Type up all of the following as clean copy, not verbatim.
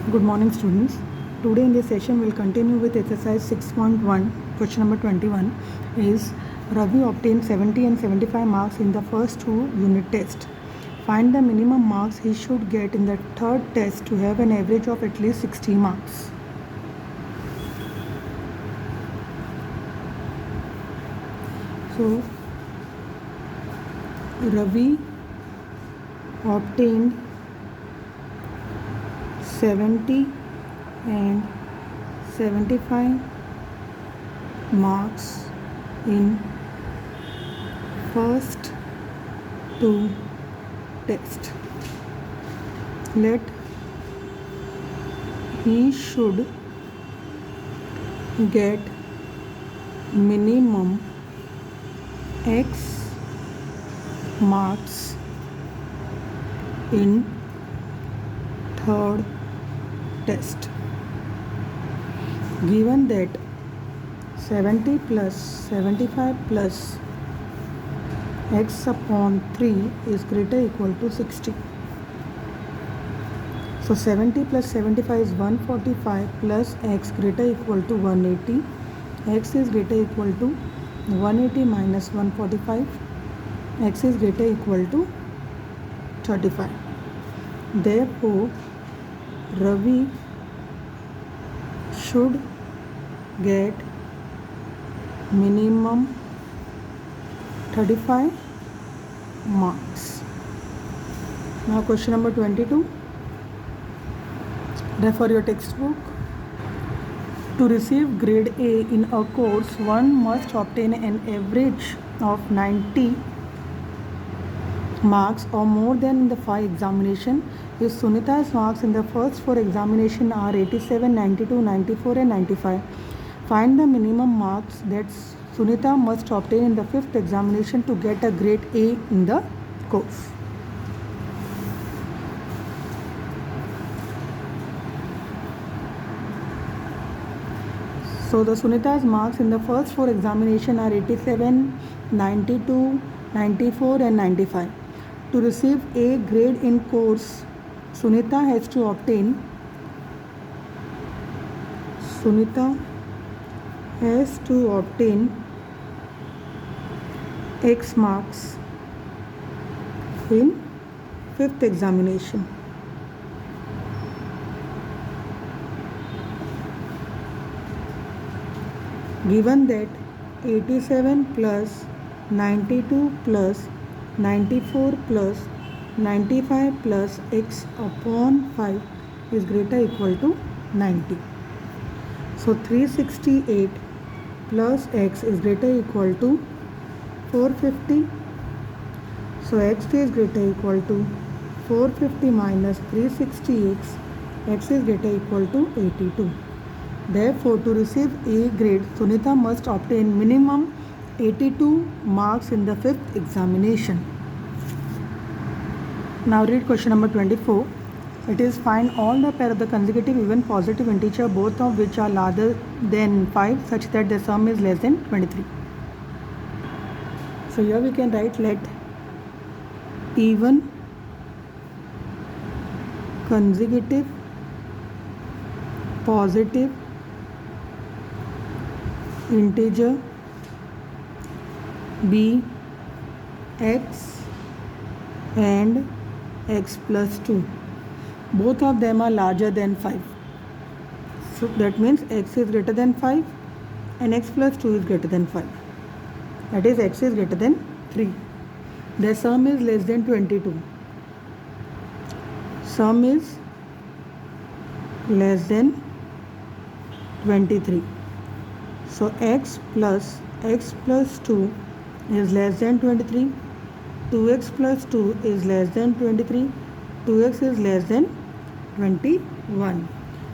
Good morning, students. Today in this session we'll continue with exercise 6.1. Question number 21 is Ravi obtained 70 and 75 marks in the first two unit test. Find the minimum marks he should get in the third test to have an average of at least 60 marks. So Ravi obtained 70 and 75 marks in first two tests. Let he should get minimum X marks in third test. Given that 70 plus 75 plus x upon 3 is greater equal to 60. So 70 plus 75 is 145 plus x greater equal to 180. X is greater equal to 180 minus 145. X is greater equal to 35. Therefore, Ravi should get minimum 35 marks. Now question number 22. Refer your textbook. To receive grade A in a course, one must obtain an average of 90 marks or more than in the 5 examination. If Sunita's marks in the first 4 examination are 87, 92, 94 and 95, find the minimum marks that Sunita must obtain in the 5th examination to get a grade A in the course. So the Sunita's marks in the first 4 examination are 87, 92, 94 and 95. To receive A grade in course, Sunita has to obtain X marks in 5th examination. Given that 87 plus 92 plus 94 plus 95 plus x upon 5 is greater equal to 90. So 368 plus x is greater equal to 450. So x is greater equal to 450 minus 368. X is greater equal to 82. Therefore, to receive A grade, Sunita must obtain minimum 82 marks in the 5th examination. Now read question number 24. It is find all the pair of the consecutive even positive integer, both of which are larger than 5 such that the sum is less than 23. So here we can write let even consecutive positive integer be x and x plus 2. Both of them are larger than 5. So that means x is greater than 5 and x plus 2 is greater than 5. That is x is greater than 3. The sum is less than 22. Sum is less than 23. So x plus 2 is less than 23. 2x plus 2 is less than 23. 2x is less than 21.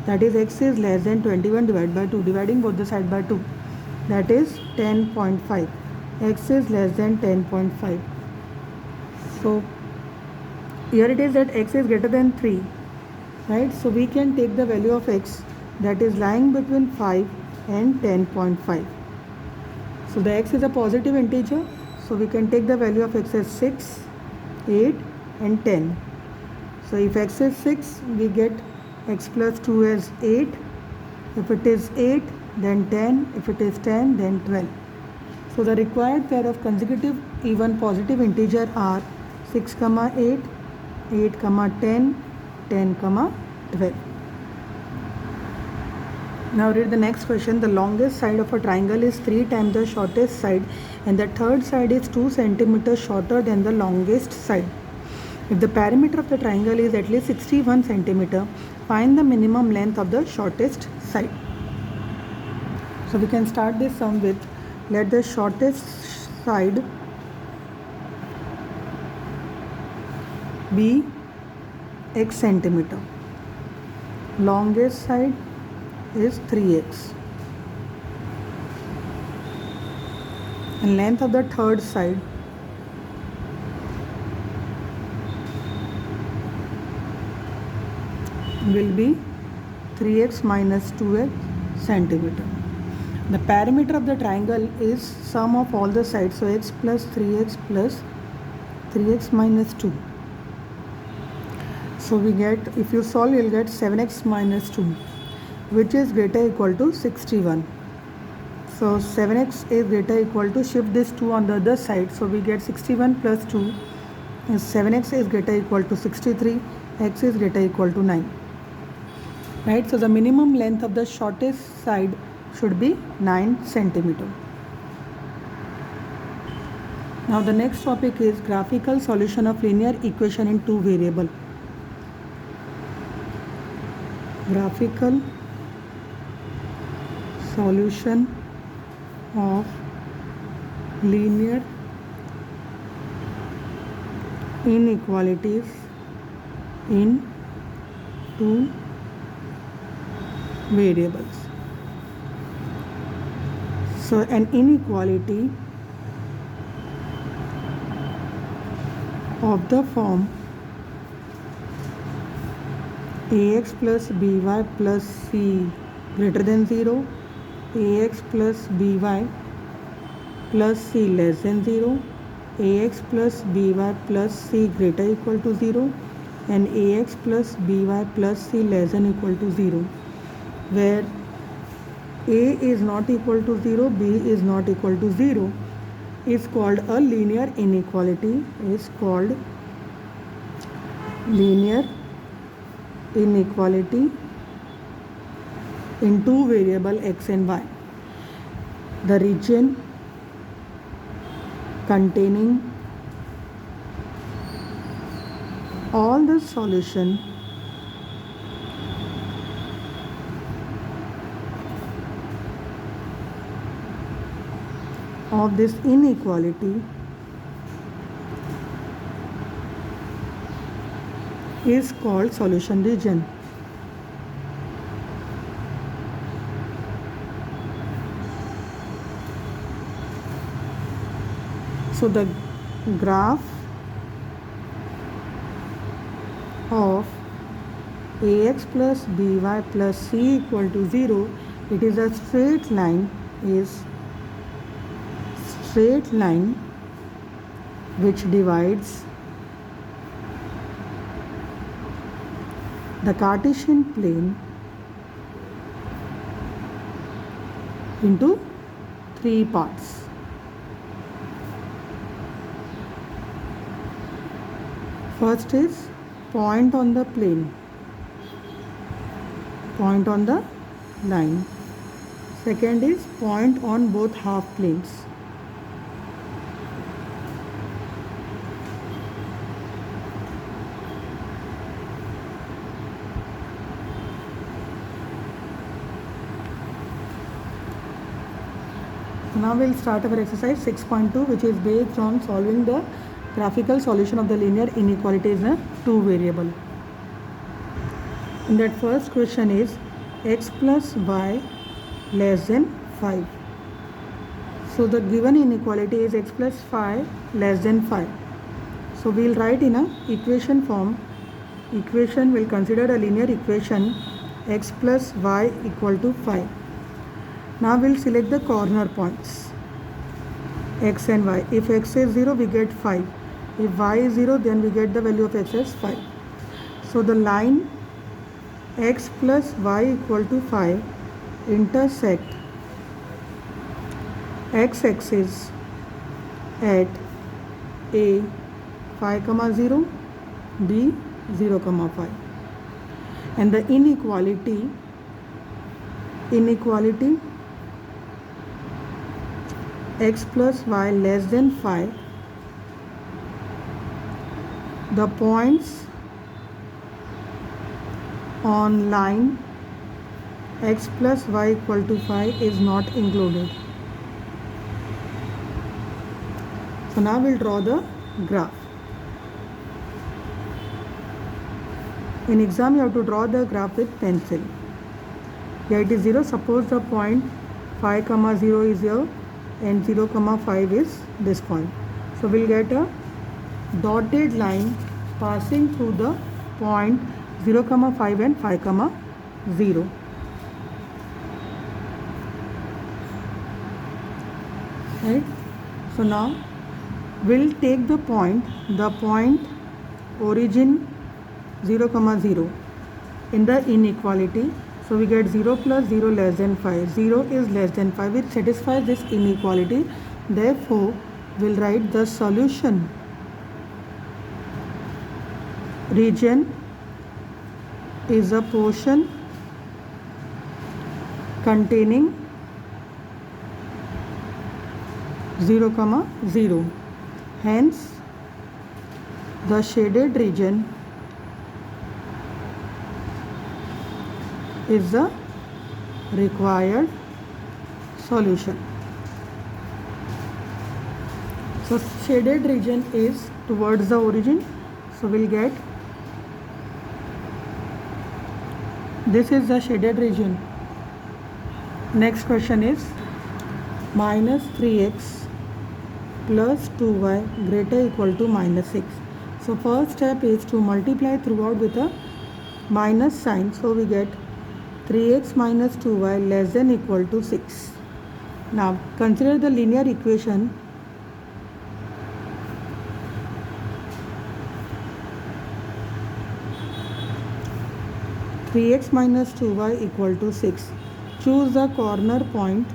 That is x is less than 21 divided by 2. Dividing both the side by 2. That is 10.5. X is less than 10.5. So here it is that x is greater than 3. Right? So we can take the value of x that is lying between 5 and 10.5. So the x is a positive integer. So we can take the value of x as 6, 8 and 10. So if x is 6, we get x plus 2 is 8. If it is 8, then 10. If it is 10, then 12. So the required pair of consecutive even positive integer are 6, 8, 8, 10, 10, 12. Now read the next question. The longest side of a triangle is 3 times the shortest side, and the third side is 2 centimeters shorter than the longest side. If the perimeter of the triangle is at least 61 centimeter, find the minimum length of the shortest side. So we can start this sum with, let the shortest side be x centimeter. Longest side is 3x. And length of the third side will be 3x minus 2x centimeter. The perimeter of the triangle is sum of all the sides, so x plus 3x plus 3x minus 2. So we get, if you solve, you'll get 7x minus 2, which is greater equal to 61. So 7x is greater equal to, shift this 2 on the other side, so we get 61 plus 2 is 7x is greater equal to 63, x is greater equal to 9. Right, so the minimum length of the shortest side should be 9 centimeter. Now the next topic is graphical solution of linear equation in two variable. Graphical solution of linear inequalities in two variables. So an inequality of the form ax plus by plus c greater than 0, ax plus by plus c less than 0, ax plus by plus c greater equal to 0, and ax plus by plus c less than equal to 0, where a is not equal to 0, b is not equal to 0, is called a linear inequality, is called linear inequality in two variable x and y. The region containing all the solution of this inequality is called solution region. So the graph of ax plus by plus c equal to 0, it is a straight line, is straight line which divides the Cartesian plane into three parts. First is point on the plane, point on the line. Second is point on both half planes. Now we'll start our exercise 6.2, which is based on solving the graphical solution of the linear inequality in a two variable. In that first question is x plus y less than 5. So the given inequality is x plus 5 less than 5. So we'll write in a equation form. Equation will consider a linear equation x plus y equal to 5. Now we'll select the corner points x and y. If x is 0, we get 5. If y is 0, then we get the value of x as 5. So the line x plus y equal to 5 intersect x axis at a 5 comma 0, b 0 comma 5, and the inequality x plus y less than 5, the points on line x plus y equal to 5 is not included. So now we'll draw the graph. In exam you have to draw the graph with pencil. Here it is 0. Suppose the point 5 comma 0 is here and 0 comma 5 is this point. So we'll get a dotted line passing through the point 0 comma 5 and 5 comma 0. Right? So now we'll take the point origin 0 comma 0 in the inequality. So we get 0 plus 0 less than 5. 0 is less than 5, which satisfies this inequality. Therefore, we'll write the solution region is a portion containing 0 comma 0. Hence, the shaded region is the required solution. So shaded region is towards the origin. So we'll get this is the shaded region. Next question is minus 3x plus 2y greater equal to minus 6. So first step is to multiply throughout with a minus sign. So we get 3x minus 2y less than equal to 6. Now consider the linear equation. Three x minus 2y equal to 6. Choose the corner point.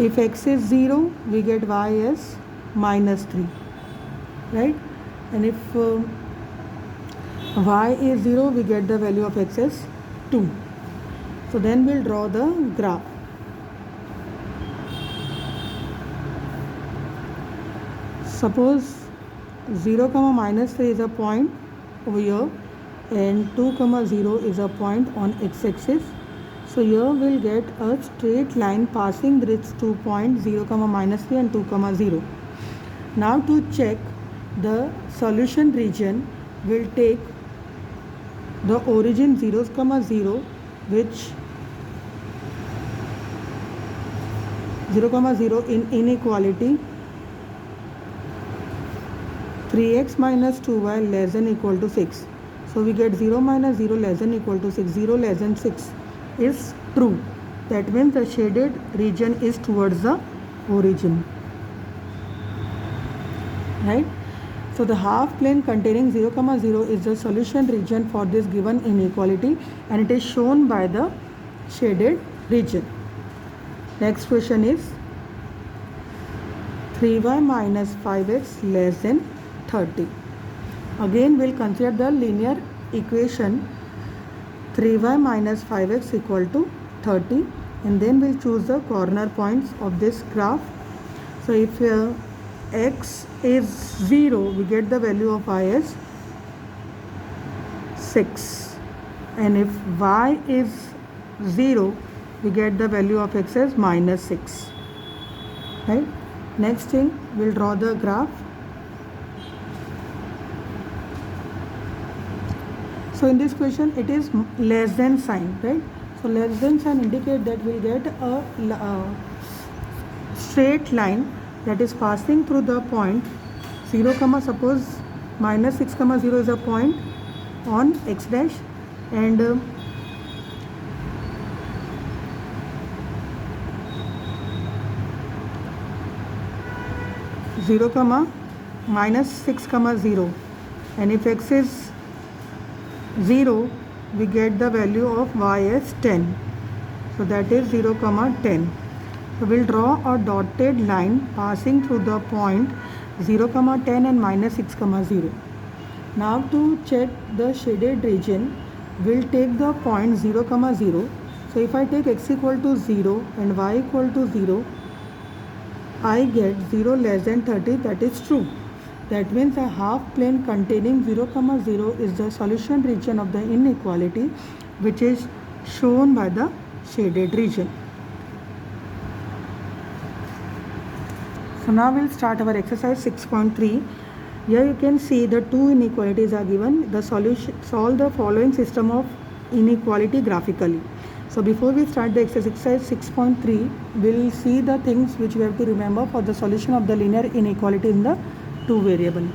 If x is 0, we get y as minus 3. Right? And if y is 0, we get the value of x as 2. So then we'll draw the graph. Suppose 0 comma minus 3 is a point over here and 2 comma 0 is a point on x-axis. So here we'll get a straight line passing these 2 points 0 comma minus 3 and 2 comma 0. Now to check the solution region, we'll take the origin 0 comma 0, which 0 comma 0 in inequality 3x minus 2y less than equal to 6. So we get 0 minus 0 less than equal to 6. 0 less than 6 is true. That means the shaded region is towards the origin. Right? So the half plane containing 0 comma 0 is the solution region for this given inequality, and it is shown by the shaded region. Next question is 3y minus 5x less than 30. Again we'll consider the linear equation 3y minus 5x equal to 30, and then we'll choose the corner points of this graph. So if x is 0, we get the value of y as 6, and if y is 0, we get the value of x as minus 6. Right? Next thing, we'll draw the graph. So in this question it is less than sign, right? So less than sign indicate that we'll get a straight line that is passing through the point 0 comma, suppose minus 6 comma 0 is a point on x dash, and 0 comma minus 6 comma 0, and if x is 0, we get the value of y as 10. So that is 0 comma 10. So we'll draw a dotted line passing through the point 0 comma 10 and minus 6 comma 0. Now to check the shaded region, we'll take the point 0 comma 0. So if I take x equal to 0 and y equal to 0, I get 0 less than 30, that is true. That means a half plane containing 0 comma 0 is the solution region of the inequality, which is shown by the shaded region. So now we'll start our exercise 6.3. Here you can see the two inequalities are given. The solution, solve the following system of inequality graphically. So before we start the exercise 6.3, we'll see the things which we have to remember for the solution of the linear inequality in the two variable.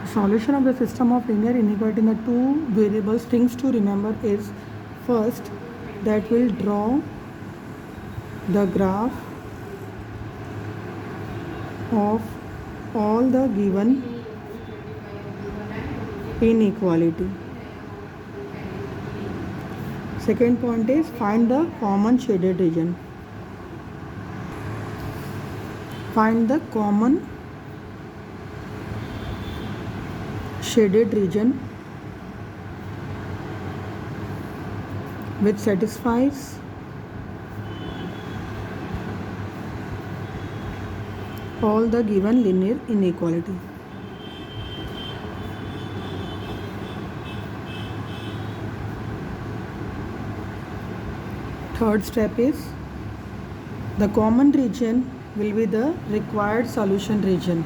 Solution of the system of linear inequality in the two variables, things to remember is, first, that we'll draw the graph of all the given inequality. Second point is find the common shaded region. Find the common shaded region which satisfies all the given linear inequality. Third step is the common region will be the required solution region.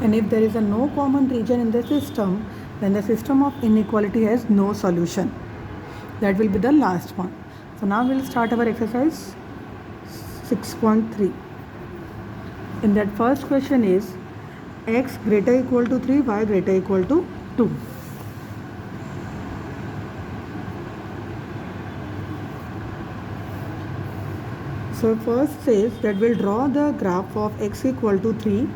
And if there is a no common region in the system, then the system of inequality has no solution. That will be the last one. So now we'll start our exercise 6.3. In that first question is x greater equal to 3, y greater equal to 2. So first says that we'll draw the graph of x equal to 3,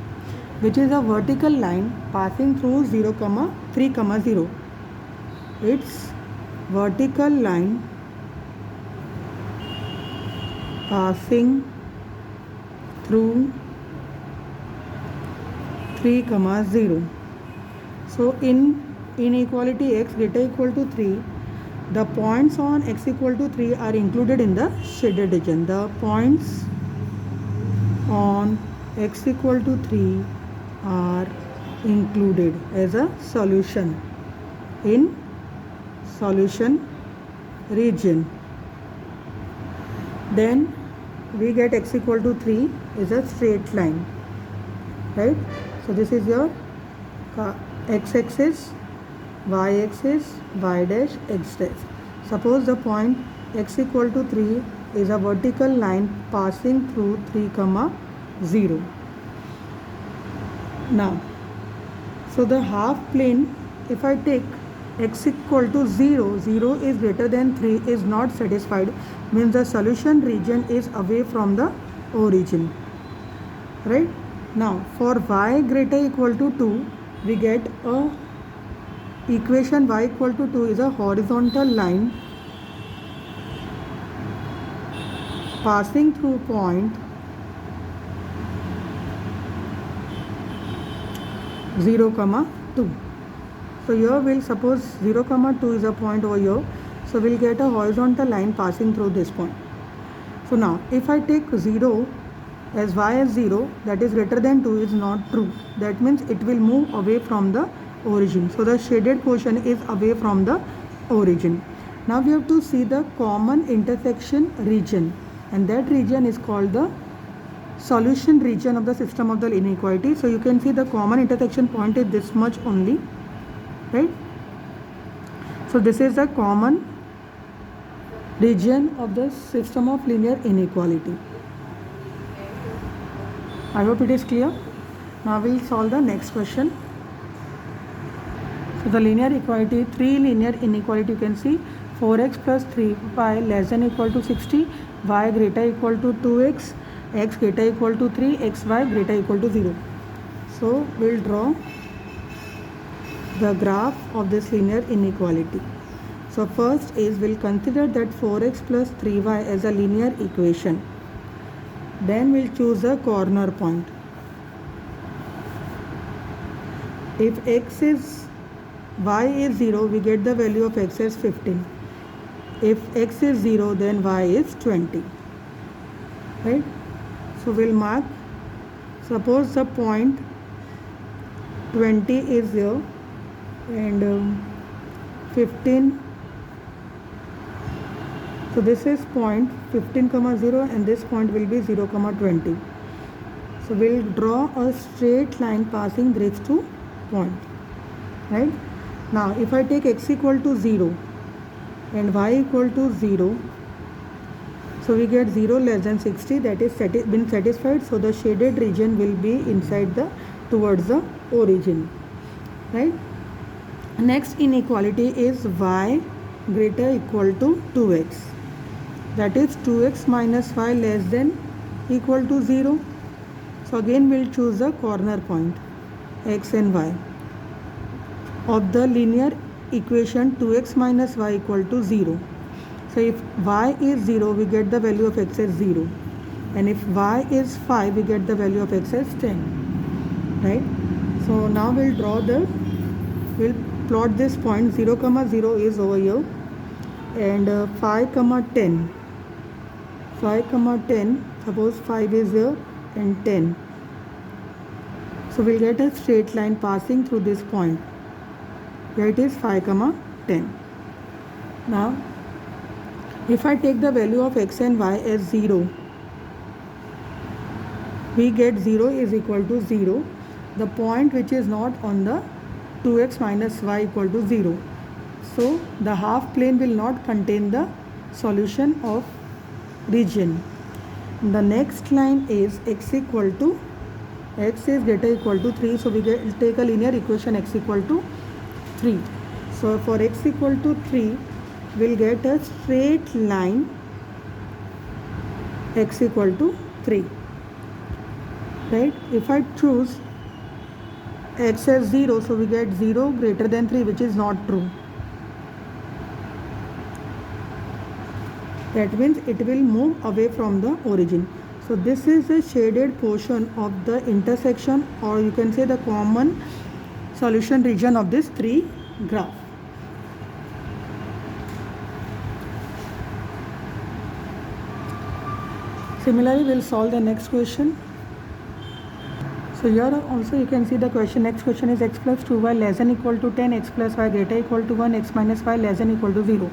which is a vertical line passing through 0 comma 3 comma 0. It's vertical line passing through 3 comma 0. So in inequality x greater equal to 3, the points on x equal to 3 are included in the shaded region. The points on x equal to 3 are included as a solution in solution region. Then we get x equal to 3 is a straight line, right? So this is your x-axis, y-axis, y dash, x dash. Suppose the point x equal to 3 is a vertical line passing through 3 comma 0. Now, so the half plane, if I take x equal to 0, 0 is greater than 3 is not satisfied, means the solution region is away from the origin, right? Now, for y greater equal to 2, we get a equation y equal to 2 is a horizontal line passing through point 0 comma 2. So here we'll suppose 0 comma 2 is a point over here. So we'll get a horizontal line passing through this point. So now if I take 0 as y as 0, that is greater than 2 is not true. That means it will move away from the origin. So the shaded portion is away from the origin. Now we have to see the common intersection region, and that region is called the solution region of the system of the inequality. So you can see the common intersection point is this much only, right? So this is the common region of the system of linear inequality. I hope it is clear. Now we'll solve the next question. So the linear equality, three linear inequality you can see, 4x plus 3y less than equal to 60, y greater equal to 2x, x greater equal to 3, xy greater equal to 0. So we'll draw the graph of this linear inequality. So first is we'll consider that 4x plus 3y as a linear equation. Then we'll choose a corner point. If y is 0, we get the value of x as 15. If x is 0, then y is 20. Right? So we'll mark, suppose the point 20 is here and 15. So this is point 15, 0 and this point will be 0, 20. So we'll draw a straight line passing these two points. Right? Now if I take x equal to 0 and y equal to 0, so we get 0 less than 60, that is been satisfied. So the shaded region will be inside towards the origin. Right? Next inequality is y greater equal to 2x. That is 2x minus y less than equal to 0. So again we'll choose a corner point x and y of the linear equation 2x minus y equal to 0. So if y is 0, we get the value of x as 0, and if y is 5, we get the value of x as 10. Right? So now we'll plot this point. 0, 0 is over here, and 5, 10. 5, 10, suppose 5 is here and 10. So we'll get a straight line passing through this point. Here it is 5, 10. Now, if I take the value of x and y as 0, we get 0 is equal to 0, the point which is not on the 2x minus y equal to 0. So the half plane will not contain the solution of region. The next line is x equal to, x is greater equal to 3, so we take a linear equation x equal to 3. So for x equal to 3, we'll get a straight line x equal to 3. Right? If I choose x as 0, so we get 0 greater than 3, which is not true. That means it will move away from the origin. So this is the shaded portion of the intersection, or you can say the common solution region of this 3 graph. Similarly, we'll solve the next question. So here also you can see the question. Next question is x plus 2y less than equal to 10, x plus y greater equal to 1, x minus y less than equal to 0.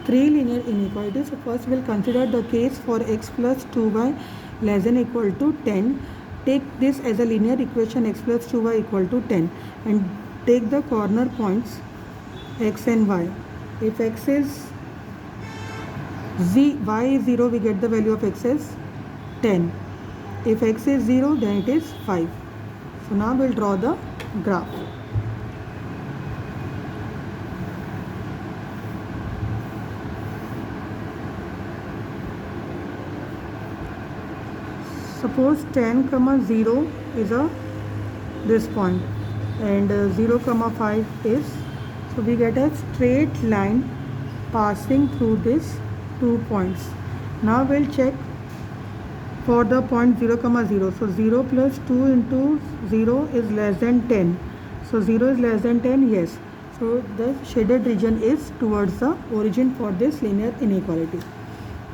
3 linear inequalities. So first we'll consider the case for x plus 2y less than equal to 10. Take this as a linear equation x plus 2y equal to 10 and take the corner points x and y. If x is y is 0, we get the value of x as 10. If x is 0, then it is 5. So now we'll draw the graph. Suppose 10, 0 is this point, and 0, 5 is, so we get a straight line passing through these 2 points. Now we'll check for the point 0, 0. So 0 plus 2 into 0 is less than 10. So 0 is less than 10, yes. So the shaded region is towards the origin for this linear inequality.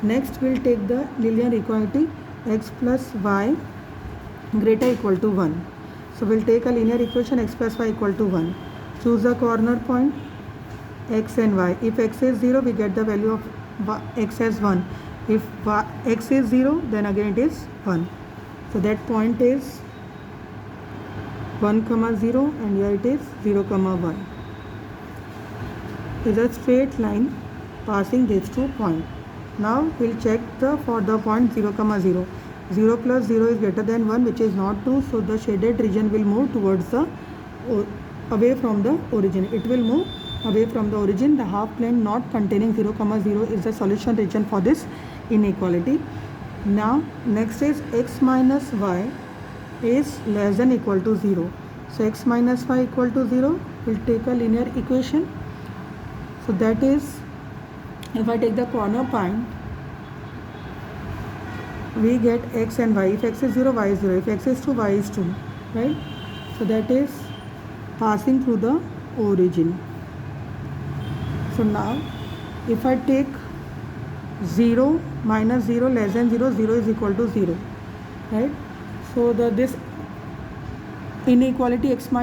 Next we'll take the linear equality x plus y greater equal to 1. So we'll take a linear equation x plus y equal to 1. Choose the corner point x and y. If x is 0, we get the value of x as 1. If x is 0, then again it is 1. So that point is 1, 0, and here it is 0, 1. Is a straight line passing these 2 points. Now we'll check for the point 0, 0. 0 plus 0 is greater than 1, which is not true. So the shaded region will move towards the away from the origin. It will move away from the origin. The half plane not containing 0, 0 is the solution region for this inequality. Now next is x minus y is less than equal to 0. So x minus y equal to 0, we'll take a linear equation. So that is, if I take the corner point, we get x and y. If x is 0, y is 0. If x is 2, y is 2, right? So that is passing through the origin. So now if I take 0 minus 0 less than 0, 0 is equal to 0, right? So this inequality x minus